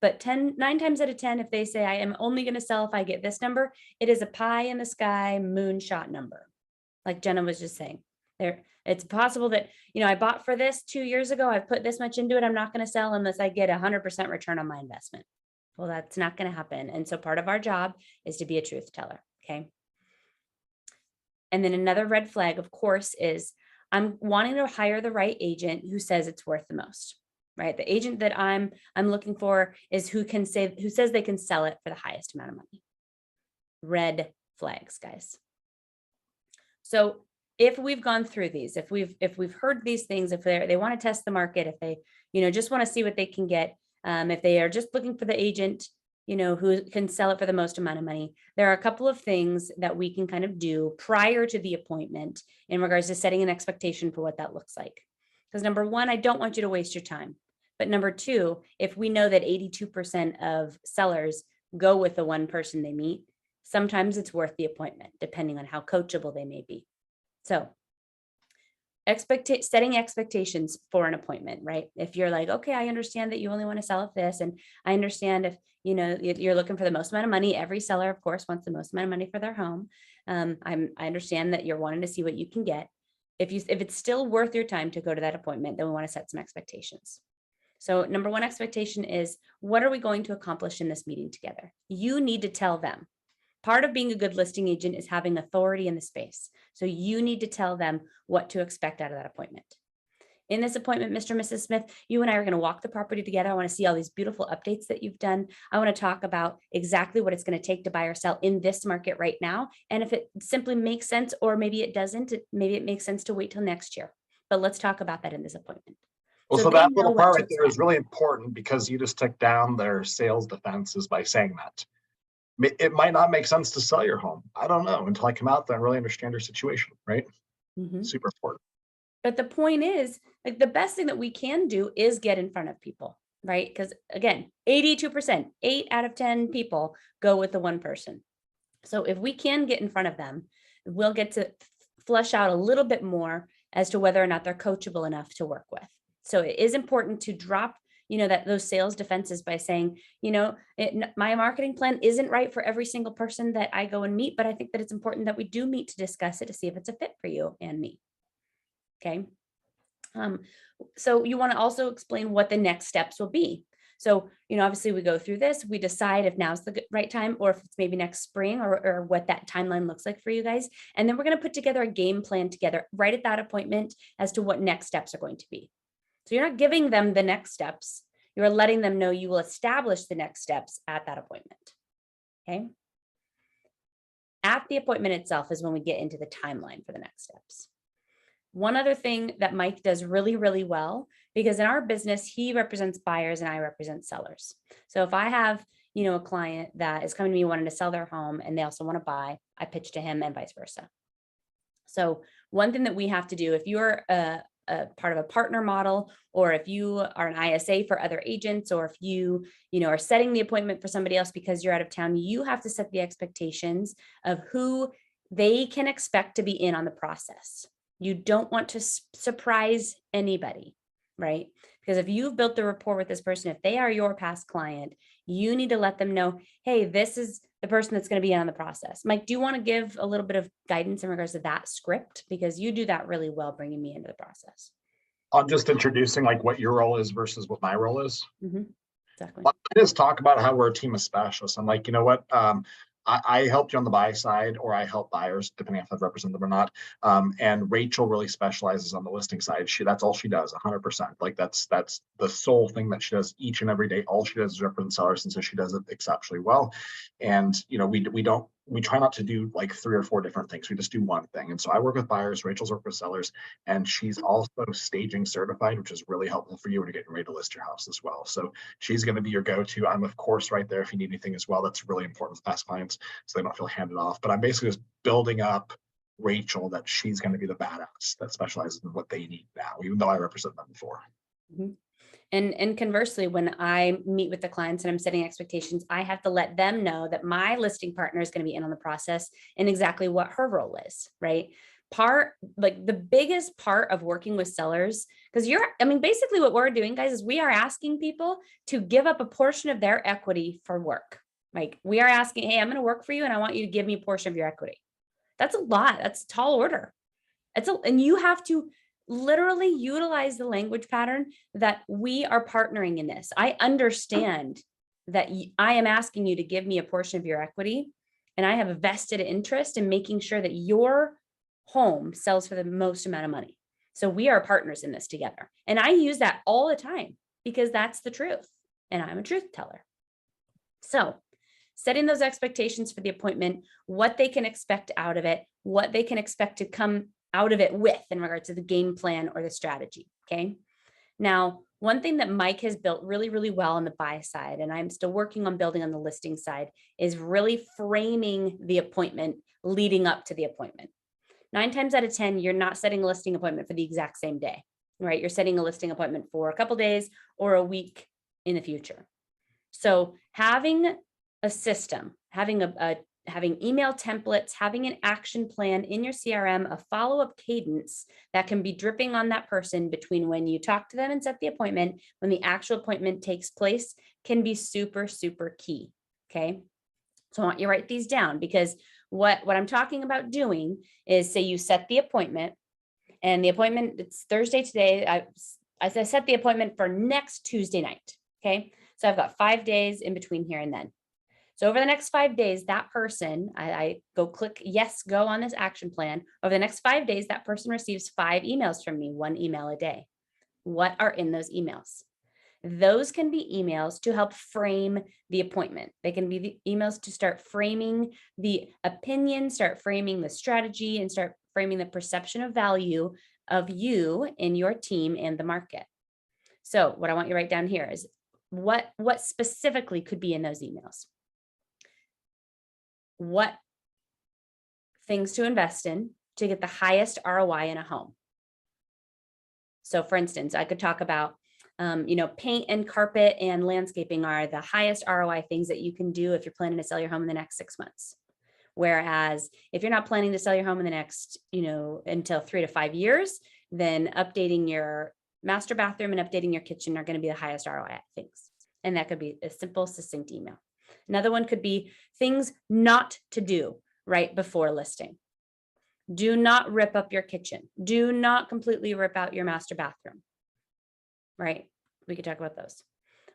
Speaker 1: but 9 times out of 10, if they say I am only going to sell if I get this number, it is a pie in the sky moonshot number. Like Jenna was just saying, it's possible that, I bought for this 2 years ago. I've put this much into it. I'm not going to sell unless I get 100% return on my investment. Well, that's not going to happen. And so part of our job is to be a truth teller. Okay. And then another red flag, of course, is I'm wanting to hire the right agent who says it's worth the most. right? The agent that I'm looking for is who says they can sell it for the highest amount of money. Red flags, guys. So if we've gone through these, if we've heard these things, if they want to test the market, if they, just want to see what they can get, if they are just looking for the agent, who can sell it for the most amount of money, there are a couple of things that we can kind of do prior to the appointment in regards to setting an expectation for what that looks like. Because number one, I don't want you to waste your time. But number two, if we know that 82% of sellers go with the one person they meet, sometimes it's worth the appointment, depending on how coachable they may be. So setting expectations for an appointment, right? If you're like, okay, I understand that you only want to sell at this, and I understand if you're looking for the most amount of money. Every seller, of course, wants the most amount of money for their home. I understand that you're wanting to see what you can get. If it's still worth your time to go to that appointment, then we want to set some expectations. So number one expectation is, what are we going to accomplish in this meeting together? You need to tell them. Part of being a good listing agent is having authority in the space. So you need to tell them what to expect out of that appointment. In this appointment, Mr. and Mrs. Smith, you and I are going to walk the property together. I want to see all these beautiful updates that you've done. I want to talk about exactly what it's going to take to buy or sell in this market right now. And if it simply makes sense, or maybe it doesn't, maybe it makes sense to wait till next year. But let's talk about that in this appointment.
Speaker 2: Well, so that little part right there is really important, because you just took down their sales defenses by saying that. It might not make sense to sell your home. I don't know until I come out there and really understand your situation, right? Mm-hmm. Super important.
Speaker 1: But the point is, like, the best thing that we can do is get in front of people, right? Because again, 82%, 8 out of 10 people go with the one person. So if we can get in front of them, we'll get to flesh out a little bit more as to whether or not they're coachable enough to work with. So it is important to drop those sales defenses by saying, my marketing plan isn't right for every single person that I go and meet, but I think that it's important that we do meet to discuss it to see if it's a fit for you and me. Okay. So you want to also explain what the next steps will be. So, obviously we go through this, we decide if now's the right time, or if it's maybe next spring, or what that timeline looks like for you guys. And then we're going to put together a game plan together right at that appointment as to what next steps are going to be. So you're not giving them the next steps. You're letting them know you will establish the next steps at that appointment. Okay. At the appointment itself is when we get into the timeline for the next steps. One other thing that Mike does really, really well, because in our business, he represents buyers and I represent sellers. So if I have, a client that is coming to me wanting to sell their home and they also want to buy, I pitch to him and vice versa. So one thing that we have to do, if you're a part of a partner model, or if you are an ISA for other agents, or if you are setting the appointment for somebody else because you're out of town, you have to set the expectations of who they can expect to be in on the process. You don't want to surprise anybody, right? Because if you've built the rapport with this person, if they are your past client, you need to let them know, hey, this is the person that's going to be in on the process. Mike, do you want to give a little bit of guidance in regards to that script? Because you do that really well, bringing me into the process.
Speaker 2: I'm just introducing like what your role is versus what my role is.
Speaker 1: Mm-hmm. Exactly.
Speaker 2: I just talk about how we're a team of specialists. I'm like, you know what? I helped you on the buy side, or I help buyers, depending if I represent them or not. And Rachel really specializes on the listing side. That's all she does, 100%. Like that's the sole thing that she does each and every day. All she does is represent sellers, and so she does it exceptionally well. And we try not to do like 3 or 4 different things. We just do one thing. And so I work with buyers, Rachel's work with sellers, and she's also staging certified, which is really helpful for you when you're getting ready to list your house as well. So she's going to be your go-to. I'm of course right there if you need anything as well. That's really important with past clients, so they don't feel handed off. But I'm basically just building up Rachel, that she's going to be the badass that specializes in what they need now, even though I represent them before.
Speaker 1: Mm-hmm. And conversely, when I meet with the clients and I'm setting expectations, I have to let them know that my listing partner is going to be in on the process and exactly what her role is, right? The biggest part of working with sellers, because basically what we're doing, guys, is we are asking people to give up a portion of their equity for work. Like, we are asking, hey, I'm going to work for you and I want you to give me a portion of your equity. That's a lot. That's a tall order. And you have to literally utilize the language pattern that we are partnering in this. I understand that I am asking you to give me a portion of your equity, and I have a vested interest in making sure that your home sells for the most amount of money. So we are partners in this together. And I use that all the time. because that's the truth. And I'm a truth teller. So setting those expectations for the appointment, what they can expect out of it, what they can expect to come out of it with in regards to the game plan or the strategy. Okay. Now, one thing that Mike has built really, really well on the buy side, and I'm still working on building on the listing side, is really framing the appointment leading up to the appointment. 9 times out of 10, you're not setting a listing appointment for the exact same day, right? You're setting a listing appointment for a couple days or a week in the future. So having a system, having having email templates, having an action plan in your CRM, a follow-up cadence that can be dripping on that person between when you talk to them and set the appointment, when the actual appointment takes place, can be super, super key. Okay. So I want you to write these down, because what I'm talking about doing is, say you set the appointment, and the appointment, it's Thursday today. I set the appointment for next Tuesday night. Okay. So I've got 5 days in between here and then. So over the next 5 days, that person, I go click yes, go on this action plan. Over the next 5 days, that person receives 5 emails from me, 1 email a day. What are in those emails? Those can be emails to help frame the appointment. They can be the emails to start framing the opinion, start framing the strategy, and start framing the perception of value of you in your team and the market. So what I want you to write down here is what specifically could be in those emails. What things to invest in to get the highest ROI in a home. So for instance, I could talk about, paint and carpet and landscaping are the highest ROI things that you can do if you're planning to sell your home in the next 6 months. Whereas if you're not planning to sell your home in the next, until 3 to 5 years, then updating your master bathroom and updating your kitchen are going to be the highest ROI things. And that could be a simple, succinct email. Another one could be things not to do right before listing. Do not rip up your kitchen. Do not completely rip out your master bathroom, right? We could talk about those.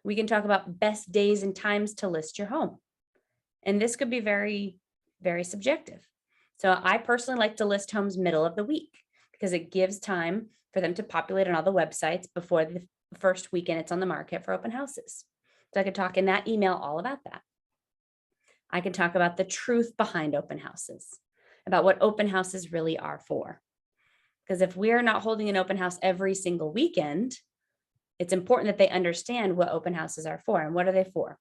Speaker 1: We can talk about best days and times to list your home. And this could be very, very subjective. So I personally like to list homes middle of the week, because it gives time for them to populate on all the websites before the first weekend it's on the market for open houses. So I could talk in that email all about that. I can talk about the truth behind open houses, about what open houses really are for. Because if we're not holding an open house every single weekend, it's important that they understand what open houses are for. And what are they for?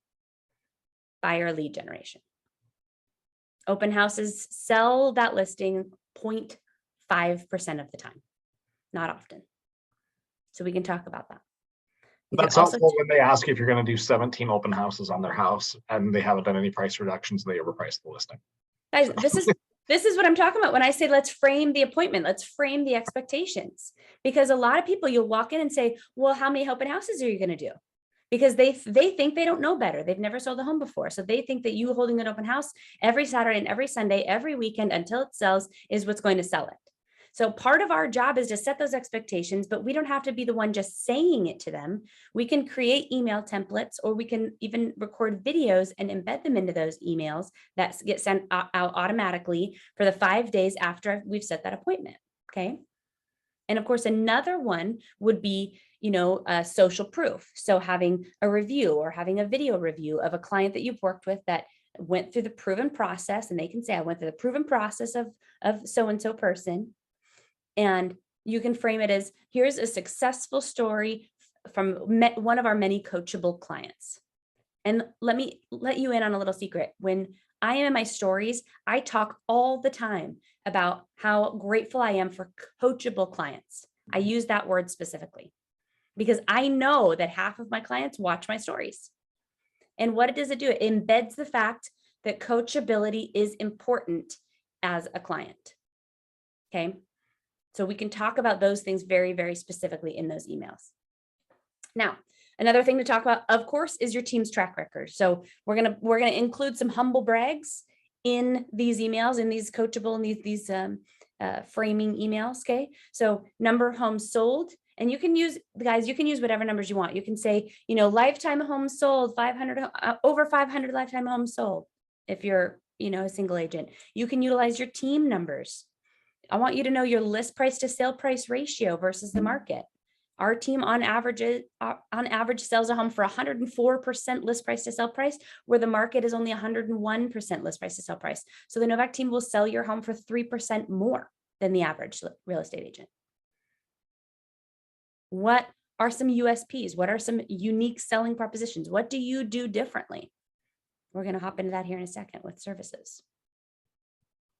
Speaker 1: Buyer lead generation. Open houses sell that listing 0.5% of the time, not often. So we can talk about that.
Speaker 2: That's helpful when they ask you if you're going to do 17 open houses on their house and they haven't done any price reductions, they overpriced the listing.
Speaker 1: Guys, this is what I'm talking about when I say let's frame the appointment, let's frame the expectations. Because a lot of people, you'll walk in and say, well, how many open houses are you going to do? Because they think they don't know better. They've never sold a home before. So they think that you holding an open house every Saturday and every Sunday, every weekend until it sells is what's going to sell it. So part of our job is to set those expectations, but we don't have to be the one just saying it to them. We can create email templates, or we can even record videos and embed them into those emails that get sent out automatically for the 5 days after we've set that appointment. Okay. And of course, another one would be, social proof. So having a review or having a video review of a client that you've worked with that went through the proven process, and they can say, I went through the proven process of so-and-so person. And you can frame it as, here's a successful story from one of our many coachable clients. And let me let you in on a little secret. When I am in my stories, I talk all the time about how grateful I am for coachable clients. I use that word specifically because I know that half of my clients watch my stories. And what does it do? It embeds the fact that coachability is important as a client. Okay. So we can talk about those things very, very specifically in those emails. Now, another thing to talk about, of course, is your team's track record. So we're gonna include some humble brags in these emails, in these coachable and these framing emails. Okay, so number of homes sold, and you can use, guys, you can use whatever numbers you want. You can say, lifetime homes sold, 500 over 500 lifetime homes sold. If you're, a single agent, you can utilize your team numbers. I want you to know your list price to sale price ratio versus the market. Our team on average sells a home for 104% list price to sell price, where the market is only 101% list price to sell price. So the Novak team will sell your home for 3% more than the average real estate agent. What are some USPs? What are some unique selling propositions? What do you do differently? We're going to hop into that here in a second with services.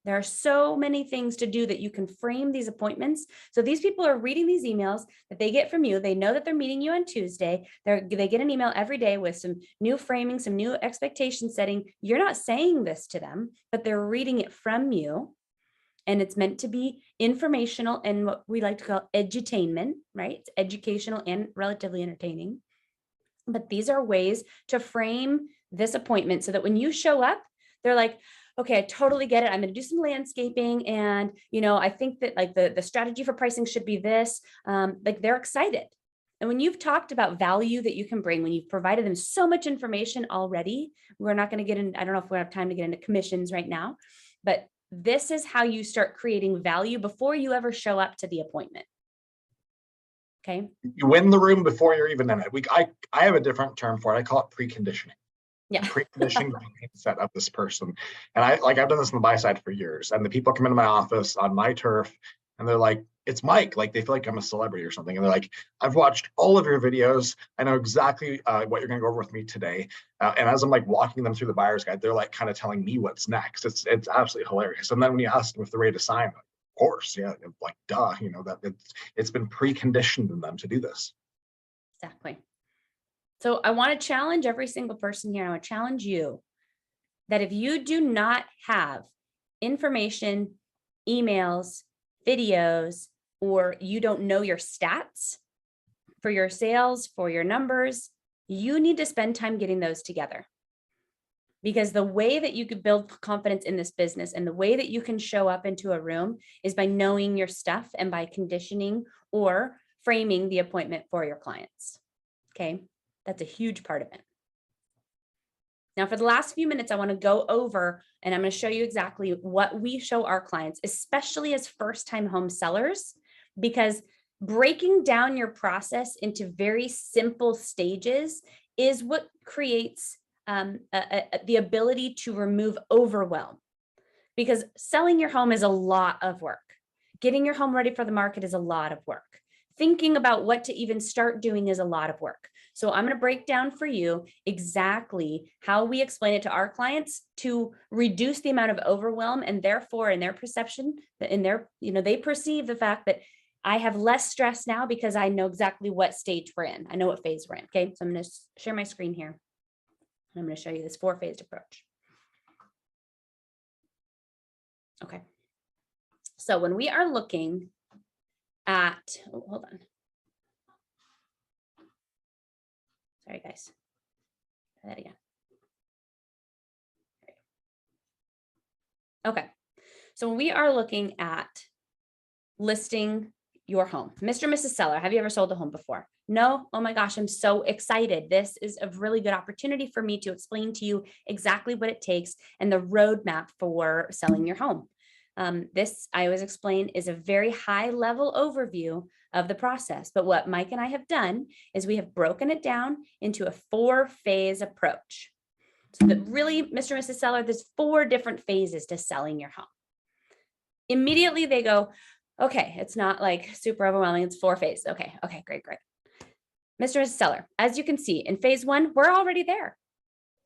Speaker 1: There are so many things to do that you can frame these appointments. So these people are reading these emails that they get from you. They know that they're meeting you on Tuesday. They get an email every day with some new framing, some new expectation setting. You're not saying this to them, but they're reading it from you. And it's meant to be informational and what we like to call edutainment, right? It's educational and relatively entertaining. But these are ways to frame this appointment so that when you show up, they're like, okay, I totally get it. I'm going to do some landscaping. And, I think that like the strategy for pricing should be this. Like they're excited. And when you've talked about value that you can bring, when you've provided them so much information already, we're not going to get in. I don't know if we have time to get into commissions right now, but this is how you start creating value before you ever show up to the appointment. Okay.
Speaker 2: You win the room before you're even in it. I have a different term for it. I call it preconditioning.
Speaker 1: Yeah.
Speaker 2: Preconditioning the mindset of this person. And I've done this on the buy side for years. And the people come into my office on my turf and they're like, it's Mike. Like they feel like I'm a celebrity or something. And they're like, I've watched all of your videos. I know exactly what you're going to go over with me today. And as I'm like walking them through the buyer's guide, they're like kind of telling me what's next. It's absolutely hilarious. And then when you ask them if they're ready to sign, like, of course, yeah, like duh, that it's been preconditioned in them to do this.
Speaker 1: Exactly. So I want to challenge every single person here. I want to challenge you that if you do not have information, emails, videos, or you don't know your stats for your sales, for your numbers, you need to spend time getting those together. Because the way that you could build confidence in this business and the way that you can show up into a room is by knowing your stuff and by conditioning or framing the appointment for your clients. Okay. That's a huge part of it. Now, for the last few minutes, I want to go over and I'm going to show you exactly what we show our clients, especially as first-time home sellers, because breaking down your process into very simple stages is what creates the ability to remove overwhelm. Because selling your home is a lot of work. Getting your home ready for the market is a lot of work. Thinking about what to even start doing is a lot of work. So I'm going to break down for you exactly how we explain it to our clients to reduce the amount of overwhelm, and therefore in their perception, they perceive the fact that I have less stress now because I know exactly what stage we're in. I know what phase we're in. Okay. So I'm going to share my screen here. And I'm going to show you this 4-phased approach. Okay. So when we are looking at, hold on. Sorry, guys. Try that again. Okay. So when we are looking at listing your home, Mr. and Mrs. Seller, have you ever sold a home before? No? Oh my gosh, I'm so excited. This is a really good opportunity for me to explain to you exactly what it takes and the roadmap for selling your home. This, I always explain, is a very high level overview of the process. But what Mike and I have done is we have broken it down into a 4-phase approach. So that really, Mr. and Mrs. Seller, there's 4 different phases to selling your home. Immediately they go, okay, it's not like super overwhelming. It's 4 phases. Okay, great. Mr. and Mrs. Seller, as you can see in phase 1, we're already there,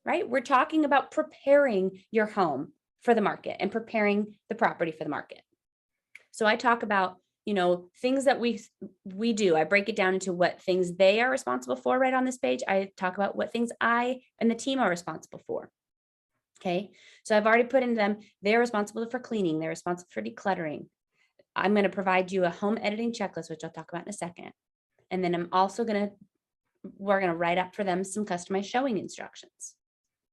Speaker 1: right? We're talking about preparing your home for the market and preparing the property for the market. So I talk about, things that we do. I break it down into what things they are responsible for right on this page. I talk about what things I and the team are responsible for. Okay. So I've already put in them. They're responsible for cleaning. They're responsible for decluttering. I'm going to provide you a home editing checklist, which I'll talk about in a second. And then we're going to write up for them some customized showing instructions.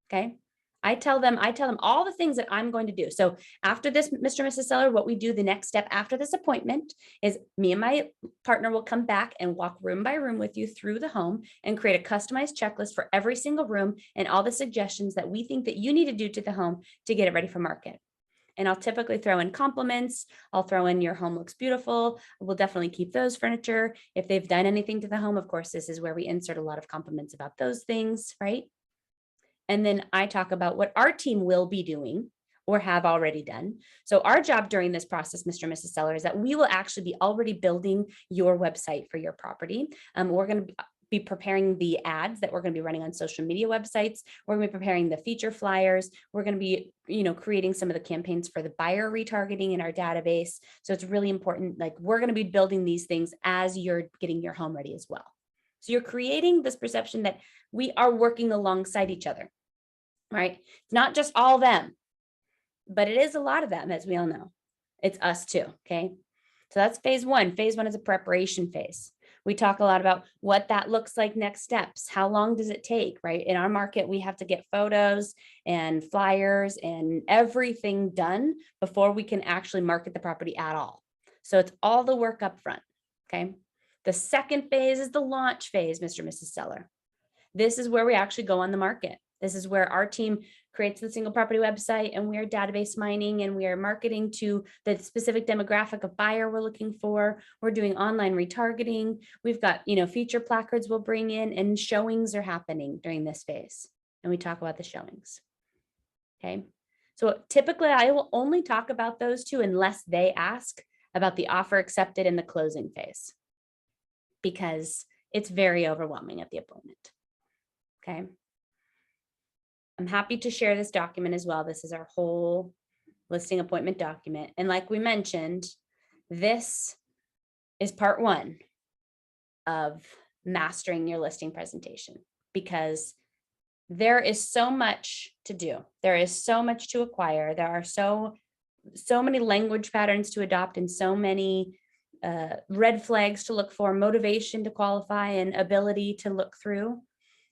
Speaker 1: Okay. I tell them all the things that I'm going to do. So after this, Mr. and Mrs. Seller, what we do the next step after this appointment is me and my partner will come back and walk room by room with you through the home and create a customized checklist for every single room and all the suggestions that we think that you need to do to the home to get it ready for market. And I'll typically throw in compliments. I'll throw in your home looks beautiful. We'll definitely keep those furniture. If they've done anything to the home, of course, this is where we insert a lot of compliments about those things, right? And then I talk about what our team will be doing or have already done. So our job during this process, Mr. and Mrs. Seller, is that we will actually be already building your website for your property. We're going to be preparing the ads that we're going to be running on social media websites. We're going to be preparing the feature flyers. We're going to be, creating some of the campaigns for the buyer retargeting in our database. So it's really important. Like, we're going to be building these things as you're getting your home ready as well. So you're creating this perception that we are working alongside each other, right? It's not just all them, but it is a lot of them, as we all know. It's us too, okay? So that's phase one. Phase one is a preparation phase. We talk a lot about what that looks like, next steps. How long does it take, right? In our market, we have to get photos and flyers and everything done before we can actually market the property at all. So it's all the work up front, okay? The second phase is the launch phase, Mr. and Mrs. Seller. This is where we actually go on the market. This is where our team creates the single property website, and we are database mining, and we are marketing to the specific demographic of buyer we're looking for. We're doing online retargeting. We've got, feature placards we'll bring in, and showings are happening during this phase. And we talk about the showings. Okay. So typically I will only talk about those two unless they ask about the offer accepted in the closing phase, because it's very overwhelming at the appointment. Okay. I'm happy to share this document as well. This is our whole listing appointment document. And like we mentioned, this is part one of mastering your listing presentation, because there is so much to do. There is so much to acquire. There are so many language patterns to adopt, and so many red flags to look for, motivation to qualify, and ability to look through,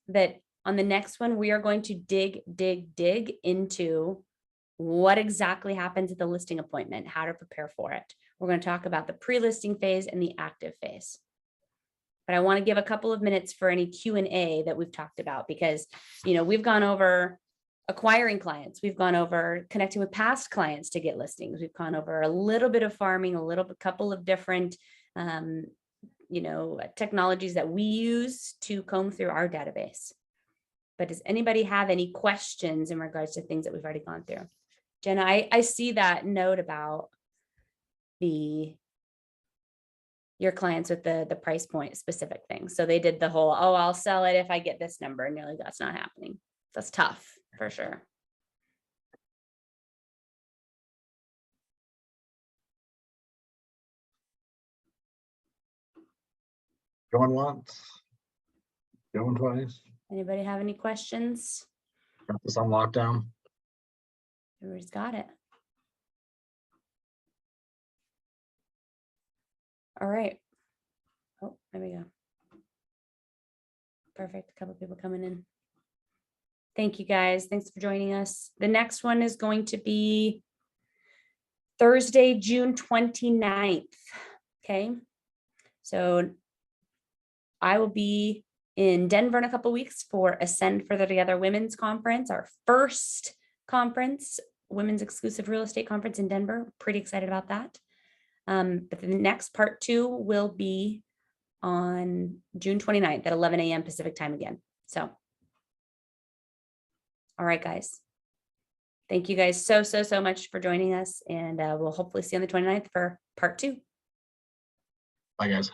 Speaker 1: that on the next one, we are going to dig into what exactly happens at the listing appointment, how to prepare for it. We're going to talk about the pre-listing phase and the active phase. But I want to give a couple of minutes for any Q&A that we've talked about, because, we've gone over acquiring clients. We've gone over connecting with past clients to get listings. We've gone over a little bit of farming, couple of different, technologies that we use to comb through our database. But does anybody have any questions in regards to things that we've already gone through? Jenna, I see that note about your clients with the price point specific things. So they did the whole, I'll sell it if I get this number. And you're like, that's not happening. That's tough for sure.
Speaker 2: Going once, going twice.
Speaker 1: Anybody have any questions?
Speaker 2: Got this on lockdown.
Speaker 1: Everybody's got it. All right. Oh, there we go. Perfect. A couple people coming in. Thank you guys. Thanks for joining us. The next one is going to be Thursday, June 29th. Okay. So I will be in Denver in a couple of weeks for Ascend Further Together Women's Conference, our first conference, women's exclusive real estate conference in Denver. Pretty excited about that. But the next part two will be on June 29th at 11 a.m. Pacific time again. So, all right, guys. Thank you guys so much for joining us. And we'll hopefully see you on the 29th for part two.
Speaker 2: Bye, guys.